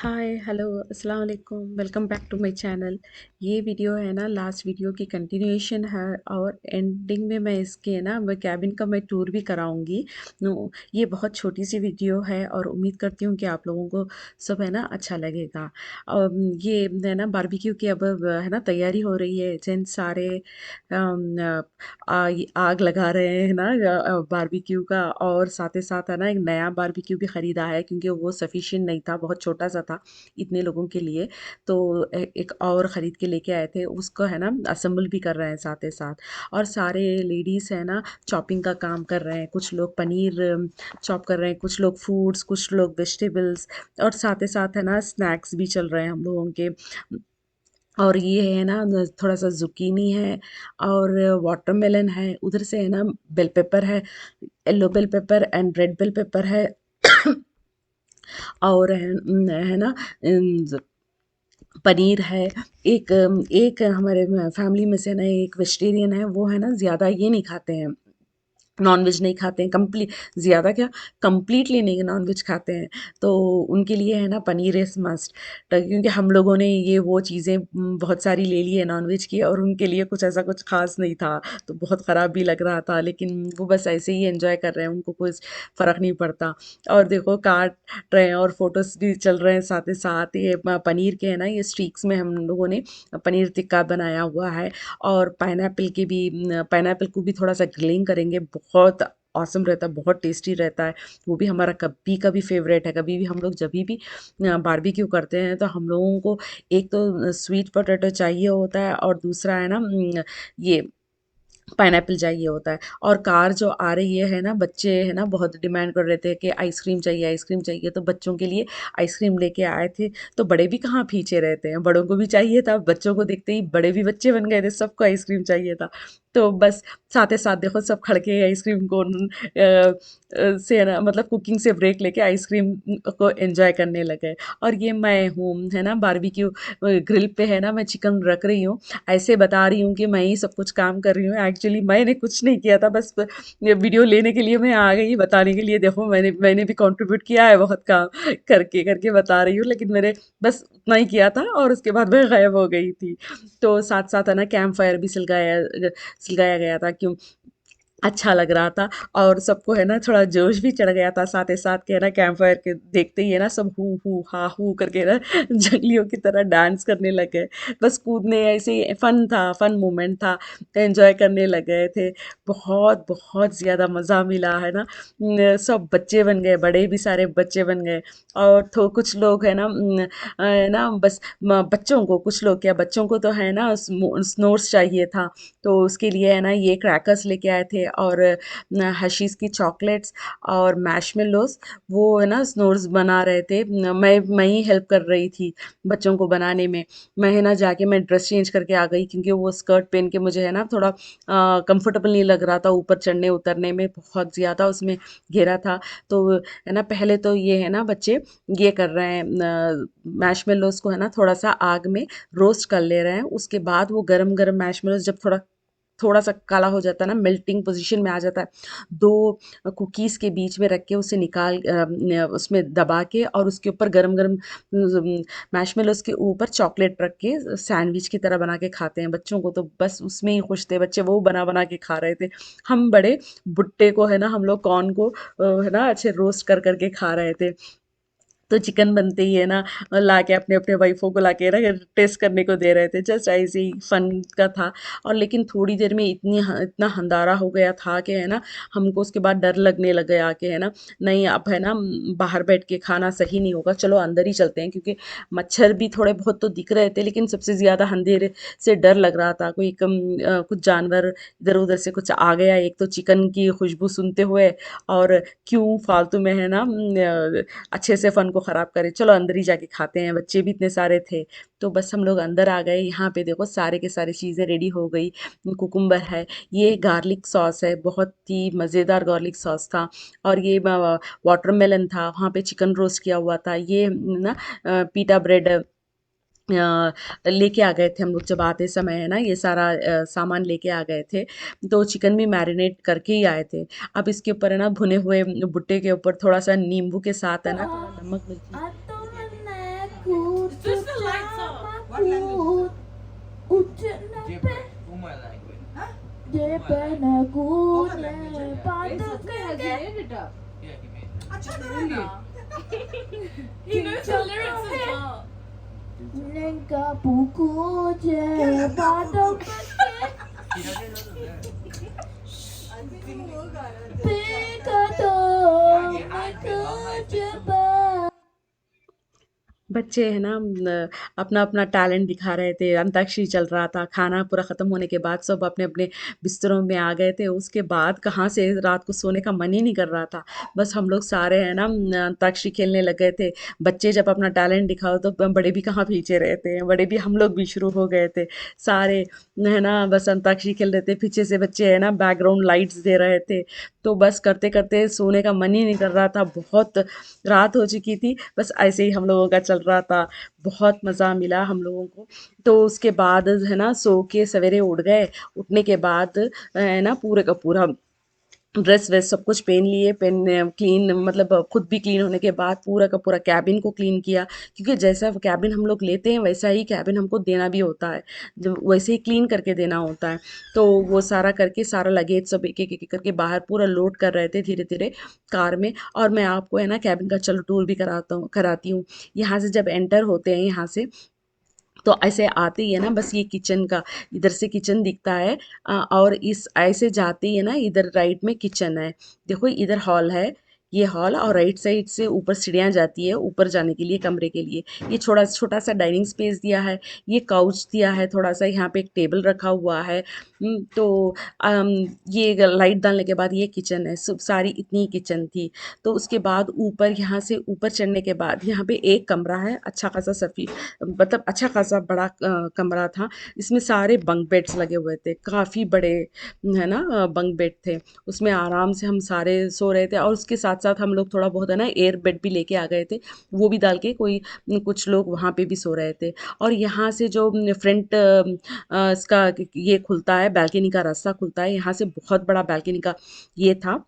हाय hello अस्सलाम वालेकुम welcome back to my channel. ये वीडियो है ना लास्ट वीडियो की कंटिन्यूएशन है और एंडिंग में मैं इसके ना मैं कैबिन का मैं टूर भी कराऊंगी। नो, ये बहुत छोटी सी वीडियो है और उम्मीद करती हूँ कि आप लोगों को सब है ना अच्छा लगेगा। ये है ना बारबेक्यू की अब है ना तैयारी हो रही है। जिन सारे आग लगा रहे हैं ना बारबेक्यू का, और साथ ही साथ है ना एक नया बारबेक्यू भी ख़रीदा है क्योंकि वो सफिशिएंट नहीं था, बहुत छोटा सा था इतने लोगों के लिए। तो एक और ख़रीद के लेके आए थे, उसको है ना असेंबल भी कर रहे हैं साथ ही साथ। और सारे लेडीज़ है ना चॉपिंग का काम कर रहे हैं, कुछ लोग पनीर चॉप कर रहे हैं, कुछ लोग फ्रूट्स, कुछ लोग वेजिटेबल्स, और साथ ही साथ है ना स्नैक्स भी चल रहे हैं हम लोगों के। और ये है ना थोड़ा सा जुकीनी है और वाटरमेलन है, उधर से है ना बेल पेपर है, yellow bell pepper and red bell pepper है। और है ना ज- पनीर है। एक हमारे फैमिली में से ना एक वेजिटेरियन है, वो है ना ज़्यादा ये नहीं खाते हैं, नॉनवेज नहीं खाते हैं, ज़्यादा क्या, कंप्लीटली नहीं नॉनवेज खाते हैं। तो उनके लिए है ना पनीर इज़ मस्ट। क्योंकि हम लोगों ने ये वो चीज़ें बहुत सारी ले ली है नॉनवेज की, और उनके लिए कुछ ऐसा कुछ ख़ास नहीं था, तो बहुत ख़राब भी लग रहा था, लेकिन वो बस ऐसे ही एंजॉय कर रहे हैं, उनको कुछ फ़र्क नहीं पड़ता। और देखो काट रहे हैं और फ़ोटोज़ भी चल रहे हैं साथ ही साथ। ये पनीर के है ना ये स्टीक्स में हम लोगों ने पनीर टिक्का बनाया हुआ है। और पाइनएप्पल की भी पाइनएप्पल को भी थोड़ा-सा ग्रिलिंग करेंगे, बहुत ऑसम रहता है, बहुत टेस्टी रहता है। वो भी हमारा कभी का भी फ़ेवरेट है, कभी भी हम लोग जभी भी बारबेक्यू करते हैं तो हम लोगों को एक तो स्वीट पोटैटो चाहिए होता है, और दूसरा है ना ये पाइनएप्पल चाहिए होता है। और कार जो आ रही है ना, बच्चे है ना बहुत डिमांड कर रहे थे कि आइसक्रीम चाहिए, तो बच्चों के लिए आइसक्रीम लेके आए थे। तो बड़े भी कहाँ पीछे रहते हैं, बड़ों को भी चाहिए था, बच्चों को देखते ही बड़े भी बच्चे बन गए थे, सबको आइसक्रीम चाहिए था। तो बस साथ ही साथ देखो सब खड़ के आइसक्रीम को से है ना मतलब कुकिंग से ब्रेक लेके आइसक्रीम को एंजॉय करने लगे। और ये मैं हूँ है ना बारबेक्यू ग्रिल पे है ना मैं चिकन रख रही हूँ, ऐसे बता रही हूँ कि मैं ही सब कुछ काम कर रही हूँ। एक्चुअली मैंने कुछ नहीं किया था, बस ये वीडियो लेने के लिए मैं आ गई, बताने के लिए देखो मैंने भी कंट्रीब्यूट किया है बहुत काम, करके करके बता रही हूँ, लेकिन मैंने बस उतना ही किया था और उसके बाद मैं गायब हो गई थी। तो साथ साथ है ना कैंप फायर भी सिलगाया गया था, क्यों अच्छा लग रहा था। और सबको है ना थोड़ा जोश भी चढ़ गया था, साथ ही साथ के है ना कैंप फायर के देखते ही है ना सब हू हू हा हू करके ना जंगलियों की तरह डांस करने लग गए। बस कूदने, ऐसे ही फन था, फन मोमेंट था, एंजॉय करने लग गए थे। बहुत बहुत ज़्यादा मज़ा मिला है ना। सब बच्चे बन गए, बड़े भी सारे बच्चे बन गए। और तो कुछ लोग है ना है ना बस बच्चों को, कुछ लोग क्या, बच्चों को तो है ना स्नोर्स चाहिए था, तो उसके लिए है ना ये क्रैकर्स लेके आए थे, और हर्शीज़ की चॉकलेट्स और मैशमेलोज़। वो है ना स्नोर्स बना रहे थे, मैं ही हेल्प कर रही थी बच्चों को बनाने में। मैं है ना जाके मैं ड्रेस चेंज करके आ गई, क्योंकि वो स्कर्ट पहन के मुझे है ना थोड़ा कंफर्टेबल नहीं लग रहा था, ऊपर चढ़ने उतरने में बहुत ज़्यादा उसमें घेरा था। तो है ना पहले तो ये है ना बच्चे ये कर रहे हैं, मैशमेलोज़ को है ना थोड़ा सा आग में रोस्ट कर ले रहे हैं। उसके बाद वो गरम गरम मैशमेलोज़ जब थोड़ा थोड़ा सा काला हो जाता है ना, मेल्टिंग पोजीशन में आ जाता है, दो कुकीज़ के बीच में रख के उसे निकाल उसमें दबा के, और उसके ऊपर गरम गरम मैशमेलोज़ के ऊपर चॉकलेट रख के सैंडविच की तरह बना के खाते हैं। बच्चों को तो बस उसमें ही खुश थे, बच्चे वो बना बना के खा रहे थे। हम बड़े भुट्टे को है ना, हम लोग कॉर्न को है ना अच्छे रोस्ट कर कर के खा रहे थे। तो चिकन बनते ही है ना लाके अपने अपने वाइफों को लाके ना टेस्ट करने को दे रहे थे, जस्ट ऐसे ही फन का था। और लेकिन थोड़ी देर में इतना हंदारा हो गया था कि है ना हमको उसके बाद डर लगने लग गया कि है ना नहीं अब है ना बाहर बैठ के खाना सही नहीं होगा, चलो अंदर ही चलते हैं, क्योंकि मच्छर भी थोड़े बहुत तो दिख रहे थे, लेकिन सबसे ज़्यादा अंधेरे से डर लग रहा था, कोई कुछ जानवर इधर उधर से कुछ आ गया, एक तो चिकन की खुशबू सुनते हुए, और क्यों फालतू में है ना अच्छे से फ़न को ख़राब करे, चलो अंदर ही जाके खाते हैं, बच्चे भी इतने सारे थे। तो बस हम लोग अंदर आ गए, यहाँ पे देखो सारे के सारी चीज़ें रेडी हो गई। कुकुम्बर है, ये गार्लिक सॉस है, बहुत ही मज़ेदार गार्लिक सॉस था। और ये वाटरमेलन था, वहाँ पे चिकन रोस्ट किया हुआ था, ये ना पीटा ब्रेड लेके आ गए थे हम लोग जब आते समय है ना, ये सारा सामान लेके आ गए थे। तो चिकन भी मैरिनेट करके ही आए थे। अब इसके ऊपर है ना भुने हुए भुट्टे के ऊपर थोड़ा सा नींबू के साथ है ना थोड़ा नमक मिर्ची Atau ये दे के menek Switch the lights off. What language? Japan. Uma language. Huh? Japan. What language? Has he made it up? Yeah, he made it. अच्छा तो है ना. He knows the lyrics as well. Nengka buku je pada He doesn't know the lyrics. अंतिम वो गाना. pekato Yeah, he had been long meka night. jeba. बच्चे है ना अपना अपना टैलेंट दिखा रहे थे, अंताक्षरी चल रहा था, खाना पूरा ख़त्म होने के बाद सब अपने अपने बिस्तरों में आ गए थे। उसके बाद कहाँ से रात को सोने का मन ही नहीं कर रहा था। बस हम लोग सारे है ना अंताक्षरी खेलने लग गए थे। बच्चे जब अपना टैलेंट दिखाओ तो बड़े भी कहाँ पीछे रहते हैं, बड़े भी हम लोग भी शुरू हो गए थे सारे, है ना। बस अंताक्षरी खेल रहे थे, पीछे से बच्चे है ना बैकग्राउंड लाइट्स दे रहे थे। तो बस करते करते सोने का मन ही नहीं कर रहा था, बहुत रात हो चुकी थी। बस ऐसे ही हम लोगों का चल रहा था, बहुत मज़ा मिला हम लोगों को। तो उसके बाद है ना सो के सवेरे उठ गए। उठने के बाद है ना पूरे का पूरा ड्रेस वेस सब कुछ पहन लिए, क्लीन मतलब खुद भी क्लीन होने के बाद पूरा का पूरा कैबिन को क्लीन किया, क्योंकि जैसा कैबिन हम लोग लेते हैं वैसा ही कैबिन हमको देना भी होता है, जब वैसे ही क्लीन करके देना होता है। तो वो सारा करके सारा लगेज सब एक एक एक करके बाहर पूरा लोड कर रहे थे धीरे धीरे कार में। और मैं आपको है ना कैबिन का चलो टूर भी कराती हूँ। यहाँ से जब एंटर होते हैं यहाँ से, तो ऐसे आते ही है ना बस ये किचन का, इधर से किचन दिखता है। और इस ऐसे जाते ही है ना इधर राइट में किचन है। देखो इधर हॉल है, ये हॉल, और राइट साइड से ऊपर सीढ़ियाँ जाती है ऊपर जाने के लिए कमरे के लिए। ये छोटा छोटा सा डाइनिंग स्पेस दिया है, ये काउच दिया है थोड़ा सा, यहाँ पे एक टेबल रखा हुआ है। तो अम, ये लाइट डालने के बाद ये किचन है, सब सारी इतनी किचन थी। तो उसके बाद ऊपर यहाँ से ऊपर चढ़ने के बाद यहाँ पे एक कमरा है, अच्छा खासा सफ़ी मतलब अच्छा खासा बड़ा कमरा था। इसमें सारे बंक बेड्स लगे हुए थे, काफ़ी बड़े है ना बंक बेड थे। उसमें आराम से हम सारे सो रहे थे, और उसके साथ साथ हम लोग थोड़ा बहुत है ना एयर बेड भी लेके आ गए थे, वो भी डाल के कोई कुछ लोग वहाँ पे भी सो रहे थे। और यहाँ से जो फ्रंट इसका ये खुलता है, बालकनी का रास्ता खुलता है, यहाँ से बहुत बड़ा बालकनी का ये था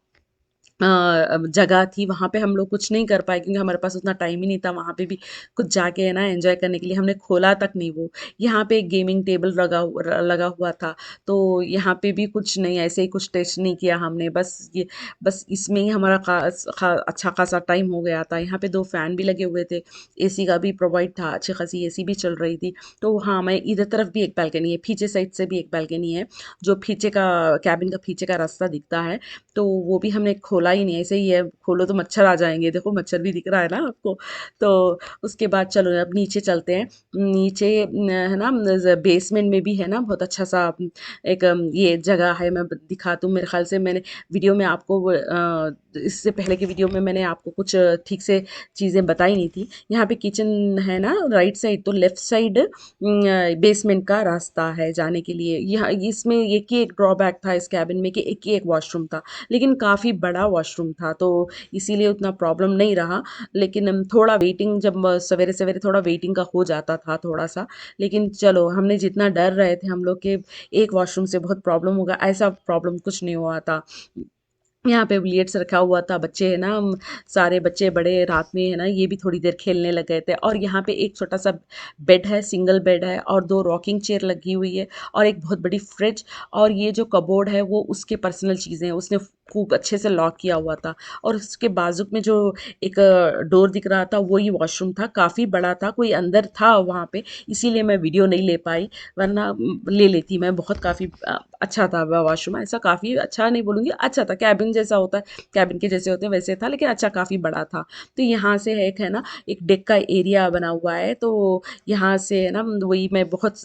जगह थी। वहाँ पे हम लोग कुछ नहीं कर पाए क्योंकि हमारे पास उतना टाइम ही नहीं था वहाँ पे भी कुछ जाके है ना एंजॉय करने के लिए। हमने खोला तक नहीं वो। यहाँ पे एक गेमिंग टेबल लगा हुआ था, तो यहाँ पे भी कुछ नहीं, ऐसे ही कुछ टेस्ट नहीं किया हमने। बस इसमें ही हमारा अच्छा खासा टाइम हो गया था। यहाँ पे 2 फ़ैन भी लगे हुए थे, एसी का भी प्रोवाइड था, अच्छी खासी एसी भी चल रही थी। तो हाँ, मैं इधर तरफ भी एक बालकनी है, पीछे साइड से भी एक बालकनी है, जो पीछे का कैबिन का पीछे का रास्ता दिखता है। तो वो भी हमने खोला ही नहीं, ऐसे ही है, खोलो तो मच्छर आ जाएँगे। देखो मच्छर भी दिख रहा है ना आपको। तो उसके बाद चलो अब नीचे चलते हैं। नीचे है ना बेसमेंट में भी है ना बहुत अच्छा सा एक ये जगह है, मैं दिखाती हूँ। मेरे ख्याल से मैंने वीडियो में आपको इससे पहले की वीडियो में मैंने आपको कुछ ठीक से चीज़ें बताई नहीं थी। यहाँ पे किचन है ना राइट साइड, तो लेफ़्ट साइड बेसमेंट का रास्ता है जाने के लिए। यहाँ इसमें एक ही एक ड्रॉबैक था इस कैबिन में कि एक ही एक वॉशरूम था, लेकिन काफ़ी बड़ा वॉशरूम था, तो इसीलिए उतना प्रॉब्लम नहीं रहा। लेकिन थोड़ा वेटिंग जब सवेरे सवेरे थोड़ा वेटिंग का हो जाता था थोड़ा सा। लेकिन चलो हमने जितना डर रहे थे हम लोग के एक वॉशरूम से बहुत प्रॉब्लम होगा, ऐसा प्रॉब्लम कुछ नहीं हुआ था। यहाँ पे बिलियर्ड्स रखा हुआ था, बच्चे है ना सारे बच्चे बड़े रात में है ना ये भी थोड़ी देर खेलने लग गए थे। और यहाँ पे एक छोटा सा बेड है, सिंगल बेड है, और 2 रॉकिंग चेयर लगी हुई है, और एक बहुत बड़ी फ्रिज। और ये जो कबोर्ड है वो उसके पर्सनल चीज़ें हैं, उसने खूब अच्छे से लॉक किया हुआ था। और उसके बाजू में जो एक डोर दिख रहा था वही वॉशरूम था, काफ़ी बड़ा था, कोई अंदर था वहाँ पे, इसीलिए मैं वीडियो नहीं ले पाई, वरना ले लेती मैं। बहुत काफ़ी अच्छा था वह वॉशरूम, ऐसा काफ़ी अच्छा नहीं बोलूँगी, अच्छा था, कैबिन जैसा होता है, कैबिन के जैसे होते हैं वैसे था, लेकिन अच्छा काफ़ी बड़ा था। तो यहाँ से है एक है ना एक डेक का एरिया बना हुआ है, तो यहाँ से है ना वही मैं बहुत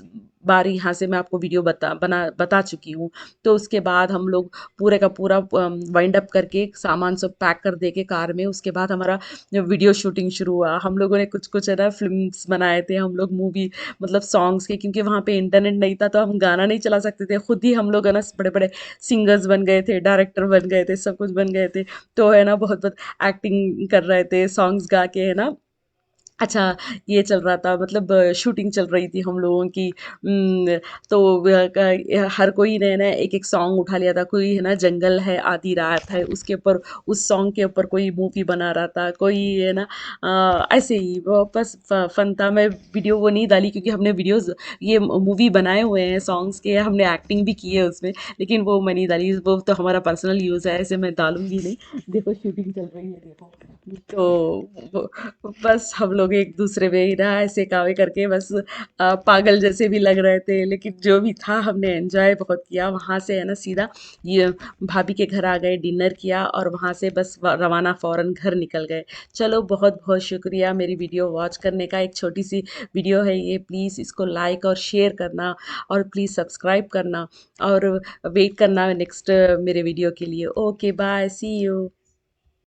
बार यहाँ से मैं आपको वीडियो बता चुकी हूँ। तो उसके बाद हम लोग पूरे का पूरा वाइंड अप करके सामान सब पैक कर दे के कार में, उसके बाद हमारा वीडियो शूटिंग शुरू हुआ। हम लोगों ने कुछ कुछ है ना फिल्म्स बनाए थे हम लोग, मूवी मतलब सॉन्ग्स के, क्योंकि वहाँ पे इंटरनेट नहीं था तो हम गाना नहीं चला सकते थे। खुद ही हम लोग है ना बड़े बड़े सिंगर्स बन गए थे, डायरेक्टर बन गए थे, सब कुछ बन गए थे। तो है ना बहुत बहुत एक्टिंग कर रहे थे, सॉन्ग्स गा के है ना अच्छा, ये चल रहा था मतलब शूटिंग चल रही थी हम लोगों की। तो हर कोई ने ना एक-एक सॉन्ग उठा लिया था। कोई है ना जंगल है आधी रात है उसके ऊपर, उस सॉन्ग के ऊपर कोई मूवी बना रहा था। कोई है ना ऐसे ही वो बस फन था। मैं वीडियो वो नहीं डाली क्योंकि हमने वीडियोज़ ये मूवी बनाए हुए हैं सॉन्ग्स के, हमने एक्टिंग भी की है उसमें, लेकिन वो मैं नहीं डाली। वो तो हमारा पर्सनल यूज़ है, ऐसे मैं डालूँगी नहीं। देखो शूटिंग चल रही है देखो। तो बस हम लोग एक दूसरे पे ही ना ऐसे कावे करके बस पागल जैसे भी लग रहे थे, लेकिन जो भी था हमने एंजॉय बहुत किया। वहाँ से है ना सीधा ये भाभी के घर आ गए, डिनर किया और वहाँ से बस रवाना फ़ौरन घर निकल गए। चलो बहुत बहुत शुक्रिया मेरी वीडियो वॉच करने का। एक छोटी सी वीडियो है ये, प्लीज़ इसको लाइक और शेयर करना और प्लीज़ सब्सक्राइब करना और वेट करना नेक्स्ट मेरे वीडियो के लिए। Okay bye, see you.